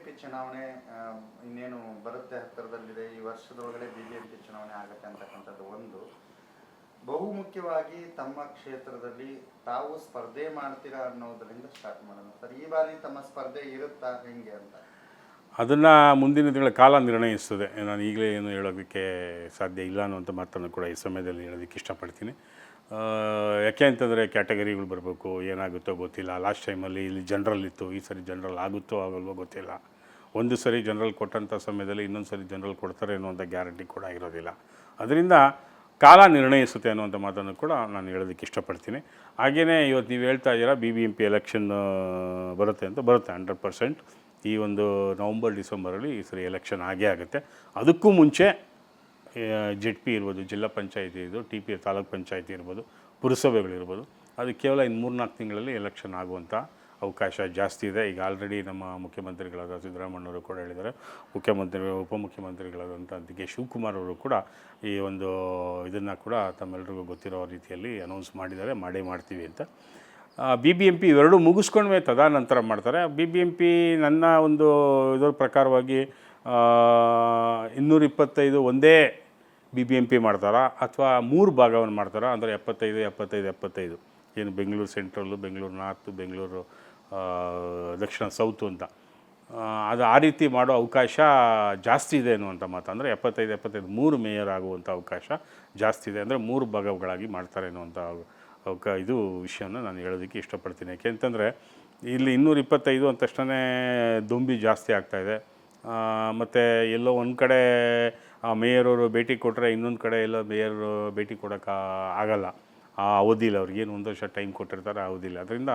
BBMP ಚುನಾವಣೆ ಇನ್ನೇನು ಬರುತ್ತೆ, ಹತ್ತಿರದಲ್ಲಿದೆ. ಈ ವರ್ಷದೊಳಗಡೆ BBMP ಚುನಾವಣೆ ಆಗುತ್ತೆ ಅಂತಕ್ಕಂಥದ್ದು ಒಂದು. ಬಹುಮುಖ್ಯವಾಗಿ ತಮ್ಮ ಕ್ಷೇತ್ರದಲ್ಲಿ ತಾವು ಸ್ಪರ್ಧೆ ಮಾಡ್ತೀರಾ ಅನ್ನೋದರಿಂದ ಸ್ಟಾರ್ಟ್ ಮಾಡೋಣ ಸರ್. ಈ ಬಾರಿ ತಮ್ಮ ಸ್ಪರ್ಧೆ ಇರುತ್ತಾ ಹೆಂಗೆ ಅಂತ? ಅದನ್ನು ಮುಂದಿನ ದಿನಗಳ ಕಾಲ ನಿರ್ಣಯಿಸ್ತದೆ. ನಾನು ಈಗಲೇ ಏನು ಹೇಳೋದಕ್ಕೆ ಸಾಧ್ಯ ಇಲ್ಲ ಅನ್ನುವಂಥ ಮಾತನ್ನು ಕೂಡ ಈ ಸಮಯದಲ್ಲಿ ಹೇಳೋದಕ್ಕೆ ಇಷ್ಟಪಡ್ತೀನಿ. ಯಾಕೆ ಅಂತಂದರೆ ಕ್ಯಾಟಗರಿಗಳು ಬರಬೇಕು, ಏನಾಗುತ್ತೋ ಗೊತ್ತಿಲ್ಲ. ಲಾಸ್ಟ್ ಟೈಮಲ್ಲಿ ಇಲ್ಲಿ ಜನರಲ್ ಇತ್ತು, ಈ ಸರಿ ಜನರಲ್ ಆಗುತ್ತೋ ಆಗಲ್ವೋ ಗೊತ್ತಿಲ್ಲ. ಒಂದು ಸರಿ ಜನರಲ್ ಕೊಟ್ಟಂಥ ಸಮಯದಲ್ಲಿ ಇನ್ನೊಂದು ಸರಿ ಜನರಲ್ ಕೊಡ್ತಾರೆ ಅನ್ನುವಂಥ ಗ್ಯಾರಂಟಿ ಕೂಡ ಇರೋದಿಲ್ಲ. ಅದರಿಂದ ಕಾಲ ನಿರ್ಣಯಿಸುತ್ತೆ ಅನ್ನುವಂಥ ಮಾತನ್ನು ಕೂಡ ನಾನು ಹೇಳೋದಕ್ಕೆ ಇಷ್ಟಪಡ್ತೀನಿ. ಹಾಗೆಯೇ ಇವತ್ತು ನೀವು ಹೇಳ್ತಾ ಇದ್ದೀರಾ BBMP ಎಲೆಕ್ಷನ್ ಬರುತ್ತೆ ಅಂತ. ಬರುತ್ತೆ 100%. ಈ ಒಂದು ನವಂಬರ್ ಡಿಸೆಂಬರಲ್ಲಿ ಈ ಸರಿ ಎಲೆಕ್ಷನ್ ಆಗೇ ಆಗುತ್ತೆ. ಅದಕ್ಕೂ ಮುಂಚೆ ZP ಇರ್ಬೋದು, ಜಿಲ್ಲಾ ಪಂಚಾಯಿತಿ ಇರ್ಬೋದು, TP ತಾಲೂಕು ಪಂಚಾಯಿತಿ ಇರ್ಬೋದು, ಪುರಸಭೆಗಳಿರ್ಬೋದು, ಅದು ಕೇವಲ ಇನ್ನು 3-4 ತಿಂಗಳಲ್ಲಿ ಎಲೆಕ್ಷನ್ ಆಗುವಂಥ ಅವಕಾಶ ಜಾಸ್ತಿ ಇದೆ. ಈಗ ಆಲ್ರೆಡಿ ನಮ್ಮ ಮುಖ್ಯಮಂತ್ರಿಗಳಾದ ಸಿದ್ದರಾಮಯ್ಯವರು ಕೂಡ ಹೇಳಿದ್ದಾರೆ. ಉಪಮುಖ್ಯಮಂತ್ರಿಗಳಾದಂಥ ಡಿ.ಕೆ. ಶಿವಕುಮಾರ್ ಅವರು ಕೂಡ ಈ ಒಂದು ಇದನ್ನು ಕೂಡ ತಮ್ಮೆಲ್ಲರಿಗೂ ಗೊತ್ತಿರೋ ರೀತಿಯಲ್ಲಿ ಅನೌನ್ಸ್ ಮಾಡಿದ್ದಾರೆ, ಮಾಡೇ ಮಾಡ್ತೀವಿ ಅಂತ. BBMP ಇವೆರಡೂ ಮುಗಿಸ್ಕೊಂಡ್ಮೇ ತದನಂತರ ಮಾಡ್ತಾರೆ. BBMP ನನ್ನ ಒಂದು ಇದರ ಪ್ರಕಾರವಾಗಿ 225 ಒಂದೇ BBMP ಮಾಡ್ತಾರಾ ಅಥವಾ 3 ಭಾಗವನ್ನು ಮಾಡ್ತಾರಾ ಅಂದರೆ 75 ಏನು ಬೆಂಗಳೂರು ಸೆಂಟ್ರಲ್ಲು, ಬೆಂಗಳೂರು ನಾರ್ತು, ಬೆಂಗಳೂರು ದಕ್ಷಿಣ ಸೌತು ಅಂತ ಅದು ಆ ರೀತಿ ಮಾಡೋ ಅವಕಾಶ ಜಾಸ್ತಿ ಇದೆ ಅನ್ನುವಂಥ ಮಾತು. ಅಂದರೆ 75 3 ಮೇಯರ್ ಆಗುವಂಥ ಅವಕಾಶ ಜಾಸ್ತಿ ಇದೆ. ಅಂದರೆ 3 ಭಾಗಗಳಾಗಿ ಮಾಡ್ತಾರೆ ಅನ್ನುವಂಥ ಇದು ವಿಷಯನ ನಾನು ಹೇಳೋದಕ್ಕೆ ಇಷ್ಟಪಡ್ತೀನಿ. ಯಾಕೆಂತಂದರೆ ಇಲ್ಲಿ 225 ಅಂದ ತಕ್ಷಣ ದೊಂಬಿ ಜಾಸ್ತಿ ಆಗ್ತಾಯಿದೆ. ಮತ್ತು ಎಲ್ಲೋ ಒಂದು ಕಡೆ ಮೇಯರವರು ಭೇಟಿ ಕೊಟ್ಟರೆ ಇನ್ನೊಂದು ಕಡೆ ಎಲ್ಲ ಮೇಯರ್ ಭೇಟಿ ಕೊಡೋಕ್ಕೆ ಆಗಲ್ಲ. ಆ ಅವಧಿಯಲ್ಲಿ ಅವ್ರಿಗೇನು 1 ವರ್ಷ ಟೈಮ್ ಕೊಟ್ಟಿರ್ತಾರೆ, ಆ ಅವಧಿಯಲ್ಲಿ. ಅದರಿಂದ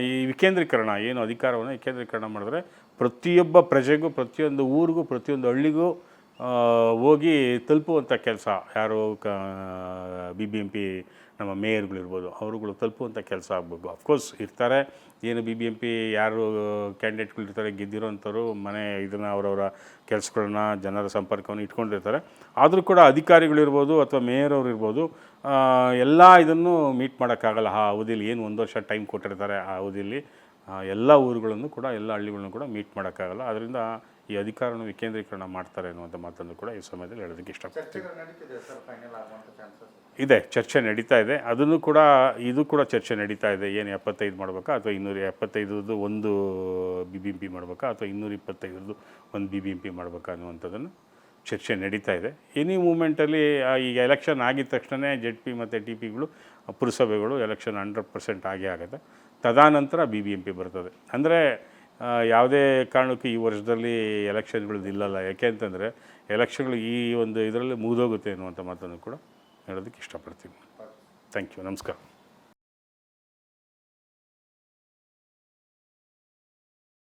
ಈ ವಿಕೇಂದ್ರೀಕರಣ ಏನು ಅಧಿಕಾರವನ್ನು ವಿಕೇಂದ್ರೀಕರಣ ಮಾಡಿದ್ರೆ ಪ್ರತಿಯೊಬ್ಬ ಪ್ರಜೆಗೂ, ಪ್ರತಿಯೊಂದು ಊರಿಗೂ, ಪ್ರತಿಯೊಂದು ಹಳ್ಳಿಗೂ ಹೋಗಿ ತಲುಪುವಂಥ ಕೆಲಸ ಯಾರು BBMP ನಮ್ಮ ಮೇಯರ್ಗಳಿರ್ಬೋದು ಅವರುಗಳು ತಲುಪುವಂಥ ಕೆಲಸ ಆಗಬೇಕು. ಅಫ್ಕೋರ್ಸ್ ಇರ್ತಾರೆ, ಏನು BBMP ಯಾರು ಕ್ಯಾಂಡಿಡೇಟ್ಗಳಿರ್ತಾರೆ ಗೆದ್ದಿರೋಂಥವ್ರು ಮನೆ ಇದನ್ನು ಅವರವರ ಕೆಲಸಗಳನ್ನ ಜನರ ಸಂಪರ್ಕವನ್ನು ಇಟ್ಕೊಂಡಿರ್ತಾರೆ. ಆದರೂ ಕೂಡ ಅಧಿಕಾರಿಗಳಿರ್ಬೋದು ಅಥವಾ ಮೇಯರ್ ಅವರು ಇರ್ಬೋದು ಎಲ್ಲ ಇದನ್ನು ಮೀಟ್ ಮಾಡೋಕ್ಕಾಗಲ್ಲ. ಆ ಅವಧಿಯಲ್ಲಿ ಏನು 1 ವರ್ಷ ಟೈಮ್ ಕೊಟ್ಟಿರ್ತಾರೆ, ಆ ಅವಧಿಯಲ್ಲಿ ಎಲ್ಲ ಊರುಗಳನ್ನು ಕೂಡ ಎಲ್ಲ ಹಳ್ಳಿಗಳನ್ನು ಕೂಡ ಮೀಟ್ ಮಾಡೋಕ್ಕಾಗಲ್ಲ. ಅದರಿಂದ ಈ ಅಧಿಕಾರವನ್ನು ವಿಕೇಂದ್ರೀಕರಣ ಮಾಡ್ತಾರೆ ಅನ್ನುವಂಥ ಮಾತನ್ನು ಕೂಡ ಈ ಸಮಯದಲ್ಲಿ ಹೇಳೋದಕ್ಕೆ ಇಷ್ಟಪಡ್ತೀನಿ. ಇದೆ, ಚರ್ಚೆ ನಡೀತಾ ಇದೆ. ಅದನ್ನು ಕೂಡ ಇದು ಕೂಡ ಚರ್ಚೆ ನಡೀತಾ ಇದೆ. ಏನು 75 ಮಾಡಬೇಕಾ ಅಥವಾ 275 ಒಂದು BBMP ಮಾಡಬೇಕಾ ಅಥವಾ 225 ಒಂದು BBMP ಮಾಡಬೇಕಾ ಅನ್ನುವಂಥದ್ದನ್ನು ಚರ್ಚೆ ನಡೀತಾ ಇದೆ. ಎನಿ ಮೂಮೆಂಟಲ್ಲಿ ಈಗ ಎಲೆಕ್ಷನ್ ಆಗಿದ ತಕ್ಷಣ ZP ಮತ್ತು TPಗಳು ಪುರಸಭೆಗಳು ಎಲೆಕ್ಷನ್ 100% ಆಗೇ ಆಗುತ್ತೆ. ತದನಂತರ BBMP ಬರ್ತದೆ. ಅಂದರೆ ಯಾವುದೇ ಕಾರಣಕ್ಕೂ ಈ ವರ್ಷದಲ್ಲಿ ಎಲೆಕ್ಷನ್ಗಳು ನಿಲ್ಲಲ್ಲ. ಯಾಕೆ ಅಂತಂದರೆ ಎಲೆಕ್ಷನ್ಗಳು ಈ ಒಂದು ಇದರಲ್ಲಿ ಮುಗಿದೋಗುತ್ತೆ ಅನ್ನುವಂಥ ಮಾತನ್ನು ಕೂಡ ಹೇಳೋದಕ್ಕೆ ಇಷ್ಟಪಡ್ತೀನಿ. Thank you. ನಮಸ್ಕಾರ.